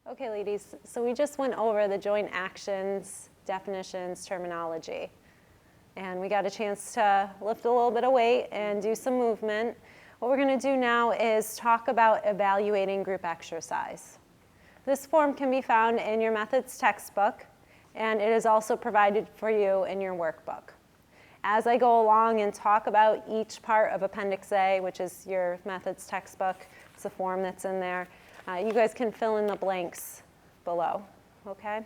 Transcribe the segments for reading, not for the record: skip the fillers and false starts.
Okay, ladies, so we just went over the joint actions, definitions, terminology. And we got a chance to lift a little bit of weight and do some movement. What we're going to do now is talk about evaluating group exercise. This form can be found in your methods textbook, and it is also provided for you in your workbook. As I go along and talk about each part of Appendix A, which is your methods textbook, it's a form that's in there, you guys can fill in the blanks below, okay?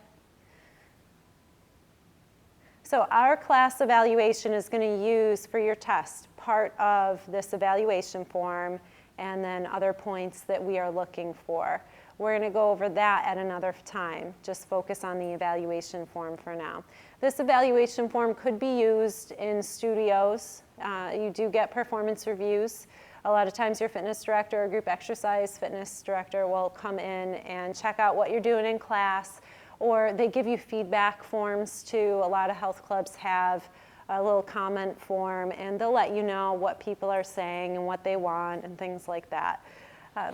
So our class evaluation is going to use for your test part of this evaluation form and then other points that we are looking for. We're going to go over that at another time. Just focus on the evaluation form for now. This evaluation form could be used in studios. You do get performance reviews. A lot of times your fitness director or group exercise fitness director will come in and check out what you're doing in class, or they give you feedback forms too. A lot of health clubs have a little comment form, and they'll let you know what people are saying and what they want and things like that.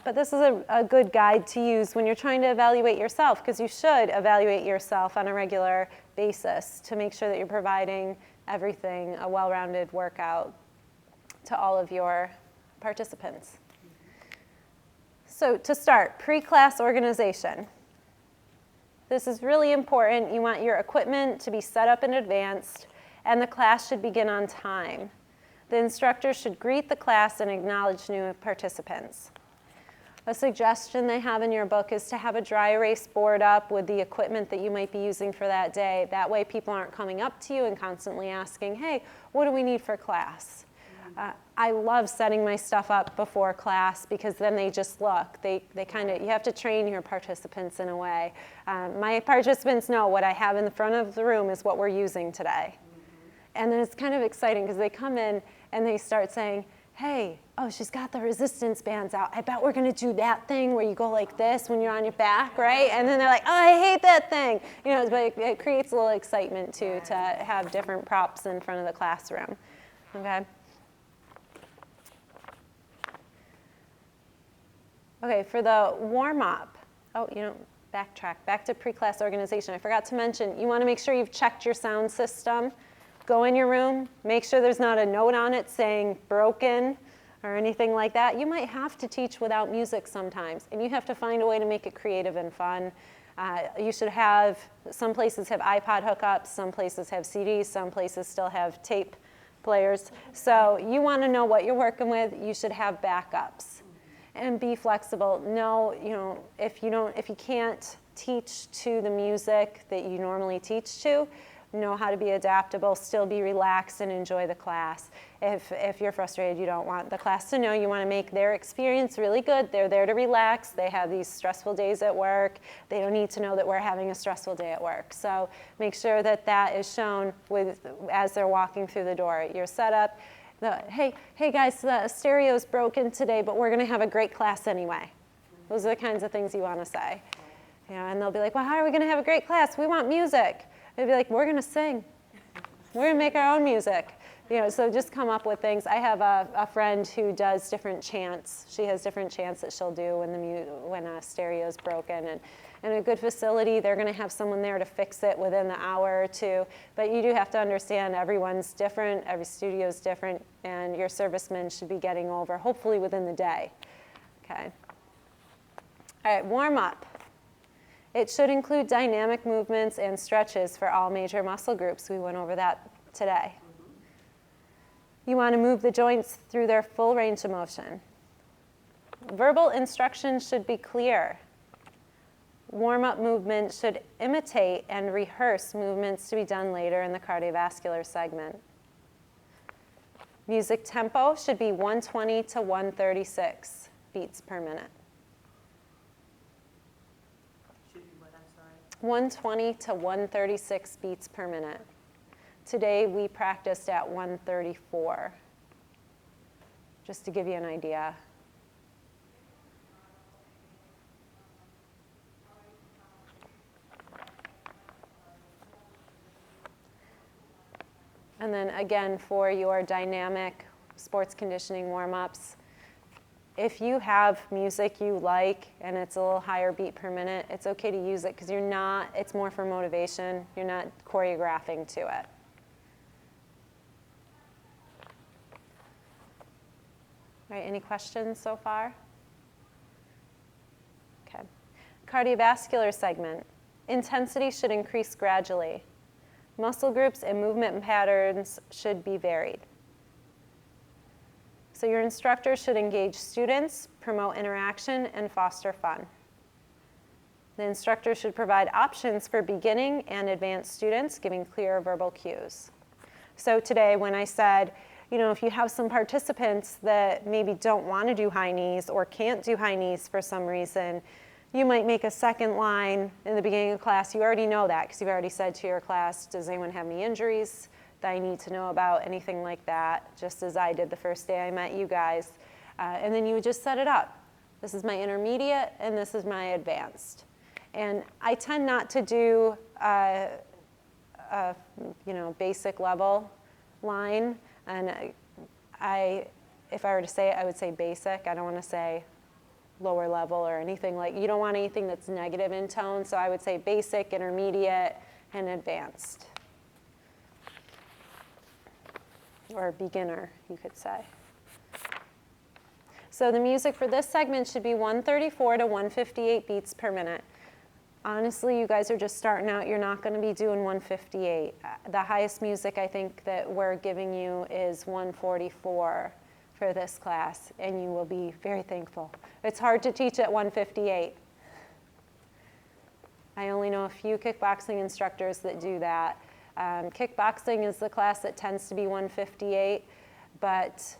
But this is a good guide to use when you're trying to evaluate yourself, because you should evaluate yourself on a regular basis to make sure that you're providing everything, a well-rounded workout to all of your participants. So to start, pre-class organization. This is really important. You want your equipment to be set up in advance, and the class should begin on time. The instructor should greet the class and acknowledge new participants. A suggestion they have in your book is to have a dry erase board up with the equipment that you might be using for that day. That way people aren't coming up to you and constantly asking, hey, what do we need for class? I love setting my stuff up before class because then they just look. They kind of, you have to train your participants in a way. My participants know what I have in the front of the room is what we're using today. And then it's kind of exciting because they come in and they start saying, hey, oh, she's got the resistance bands out. I bet we're going to do that thing where you go like this when you're on your back, right? And then they're like, oh, I hate that thing. You know, but it creates a little excitement too to have different props in front of the classroom. Okay. Okay, for the warm-up, backtrack, back to pre-class organization. I forgot to mention, you want to make sure you've checked your sound system. Go in your room, make sure there's not a note on it saying broken or anything like that. You might have to teach without music sometimes, and you have to find a way to make it creative and fun. You should have, some places have iPod hookups, some places have CDs, some places still have tape players. So you want to know what you're working with. You should have backups. And be flexible. Know, if you can't teach to the music that you normally teach to, know how to be adaptable, still be relaxed and enjoy the class. If you're frustrated, you don't want the class to know, you want to make their experience really good. They're there to relax. They have these stressful days at work. They don't need to know that we're having a stressful day at work. So make sure that that is shown as they're walking through the door at your setup. Hey guys, the stereo's broken today, but we're going to have a great class anyway. Those are the kinds of things you want to say. And they'll be like, well, how are we going to have a great class? We want music. They'll be like, we're going to sing. We're going to make our own music. So just come up with things. I have a friend who does different chants. She has different chants that she'll do when a stereo's broken. And in a good facility, they're going to have someone there to fix it within the hour or two. But you do have to understand everyone's different, every studio's different, and your servicemen should be getting over, hopefully within the day. Okay. All right, warm up. It should include dynamic movements and stretches for all major muscle groups. We went over that today. You want to move the joints through their full range of motion. Verbal instructions should be clear. Warm-up movements should imitate and rehearse movements to be done later in the cardiovascular segment. Music tempo should be 120 to 136 beats per minute. Should be what, I'm sorry? 120 to 136 beats per minute. Today we practiced at 134, just to give you an idea. And then again, for your dynamic sports conditioning warm-ups, if you have music you like and it's a little higher beat per minute, it's okay to use it because it's more for motivation. You're not choreographing to it. All right, any questions so far? Okay. Cardiovascular segment. Intensity should increase gradually. Muscle groups and movement patterns should be varied. So your instructor should engage students, promote interaction, and foster fun. The instructor should provide options for beginning and advanced students, giving clear verbal cues. So today when I said, if you have some participants that maybe don't want to do high knees or can't do high knees for some reason, you might make a second line in the beginning of class. You already know that because you've already said to your class, does anyone have any injuries that I need to know about, anything like that, just as I did the first day I met you guys. And then you would just set it up. This is my intermediate and this is my advanced. And I tend not to do basic level line. And if I were to say it, I would say basic. I don't want to say lower level or anything you don't want anything that's negative in tone. So I would say basic, intermediate, and advanced. Or beginner, you could say. So the music for this segment should be 134 to 158 beats per minute. Honestly, you guys are just starting out. You're not going to be doing 158. The highest music I think that we're giving you is 144 for this class, and you will be very thankful. It's hard to teach at 158. I only know a few kickboxing instructors that do that. Kickboxing is the class that tends to be 158, but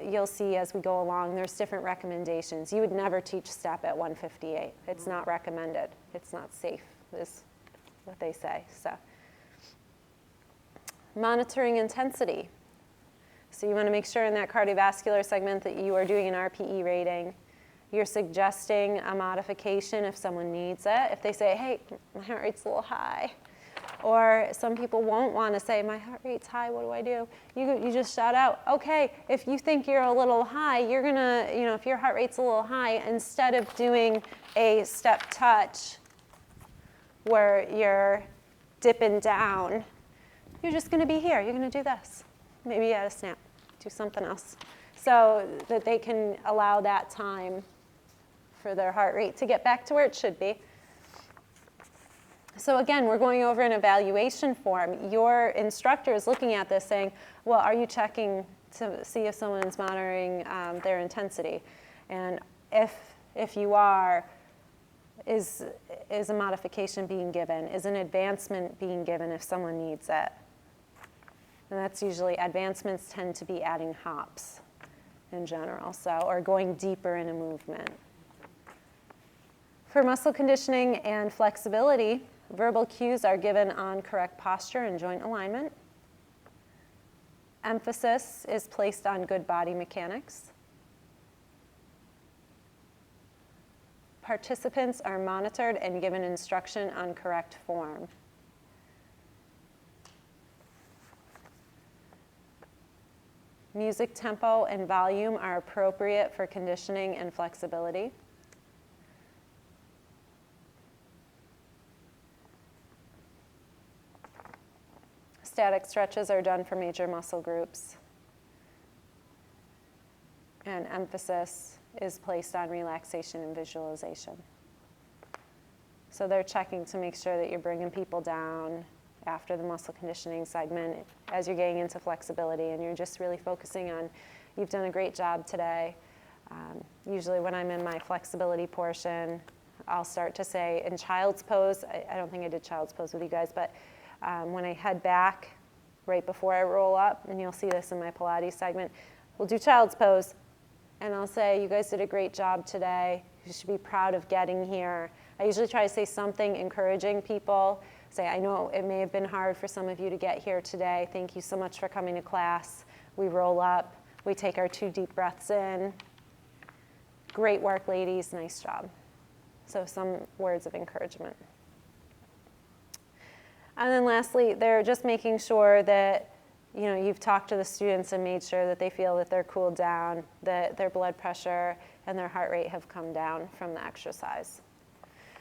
you'll see as we go along, there's different recommendations. You would never teach step at 158. It's not recommended. It's not safe, is what they say. So, monitoring intensity. So you want to make sure in that cardiovascular segment that you are doing an RPE rating. You're suggesting a modification if someone needs it. If they say, hey, my heart rate's a little high. Or some people won't want to say, my heart rate's high, what do I do? You just shout out, okay, if you think you're a little high, you're going to, if your heart rate's a little high, instead of doing a step touch where you're dipping down, you're just going to be here. You're going to do this. Maybe add a snap, do something else. So that they can allow that time for their heart rate to get back to where it should be. So again, we're going over an evaluation form. Your instructor is looking at this saying, well, are you checking to see if someone's monitoring their intensity? And if you are, is a modification being given? Is an advancement being given if someone needs it? And that's usually, advancements tend to be adding hops in general, or going deeper in a movement. For muscle conditioning and flexibility, verbal cues are given on correct posture and joint alignment. Emphasis is placed on good body mechanics. Participants are monitored and given instruction on correct form. Music tempo and volume are appropriate for conditioning and flexibility. Static stretches are done for major muscle groups. And emphasis is placed on relaxation and visualization. So they're checking to make sure that you're bringing people down after the muscle conditioning segment as you're getting into flexibility, and you're just really focusing on, you've done a great job today. Usually when I'm in my flexibility portion, I'll start to say in child's pose, I don't think I did child's pose with you guys, but when I head back right before I roll up, and you'll see this in my Pilates segment, we'll do child's pose, and I'll say, you guys did a great job today. You should be proud of getting here. I usually try to say something encouraging people. Say, I know it may have been hard for some of you to get here today. Thank you so much for coming to class. We roll up. We take our 2 deep breaths in. Great work, ladies. Nice job. So some words of encouragement. And then lastly, they're just making sure that you've talked to the students and made sure that they feel that they're cooled down, that their blood pressure and their heart rate have come down from the exercise.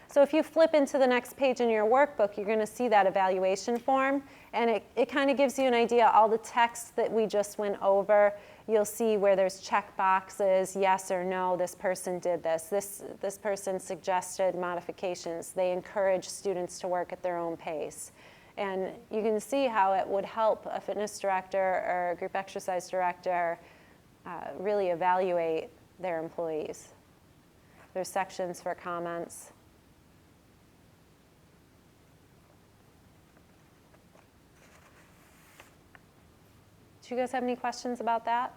So if you flip into the next page in your workbook, you're going to see that evaluation form, and it kind of gives you an idea, all the text that we just went over. You'll see where there's check boxes, yes or no, this person did this. This person suggested modifications. They encourage students to work at their own pace. And you can see how it would help a fitness director or a group exercise director really evaluate their employees. There's sections for comments. Do you guys have any questions about that?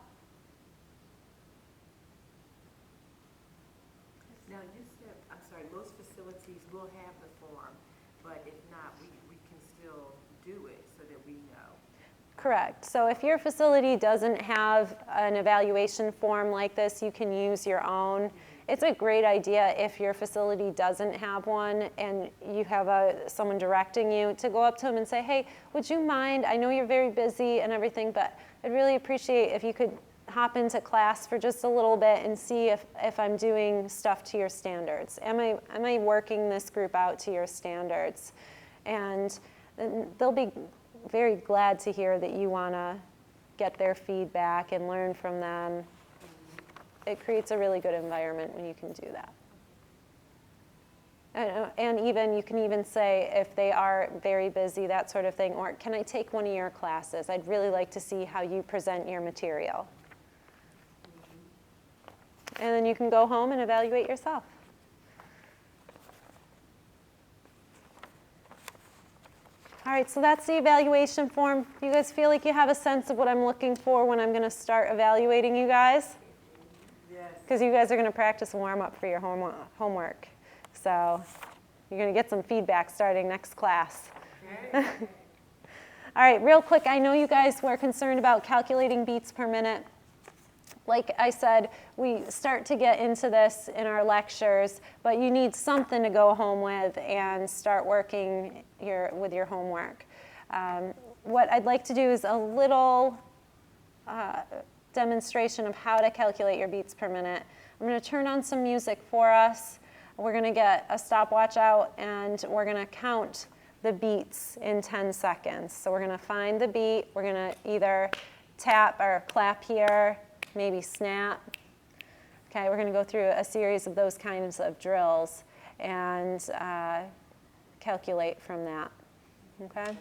Now, you said, I'm sorry, most facilities will have the form, but if not, we can still do it so that we know. Correct. So if your facility doesn't have an evaluation form like this, you can use your own. It's a great idea if your facility doesn't have one and you have someone directing you to go up to them and say, hey, would you mind, I know you're very busy and everything, but I'd really appreciate if you could hop into class for just a little bit and see if I'm doing stuff to your standards. Am I working this group out to your standards? And they'll be very glad to hear that you want to get their feedback and learn from them. It creates a really good environment when you can do that. And even you can even say if they are very busy, that sort of thing, or can I take one of your classes? I'd really like to see how you present your material. And then you can go home and evaluate yourself. All right, so that's the evaluation form. You guys feel like you have a sense of what I'm looking for when I'm going to start evaluating you guys? Yes. Because you guys are going to practice warm-up for your homework. So you're going to get some feedback starting next class. Okay. All right, real quick, I know you guys were concerned about calculating beats per minute. Like I said, we start to get into this in our lectures, but you need something to go home with and start working with your homework. What I'd like to do is a little demonstration of how to calculate your beats per minute. I'm going to turn on some music for us. We're going to get a stopwatch out, and we're going to count the beats in 10 seconds. So we're going to find the beat. We're going to either tap or clap here, maybe snap. Okay, we're going to go through a series of those kinds of drills and calculate from that. Okay?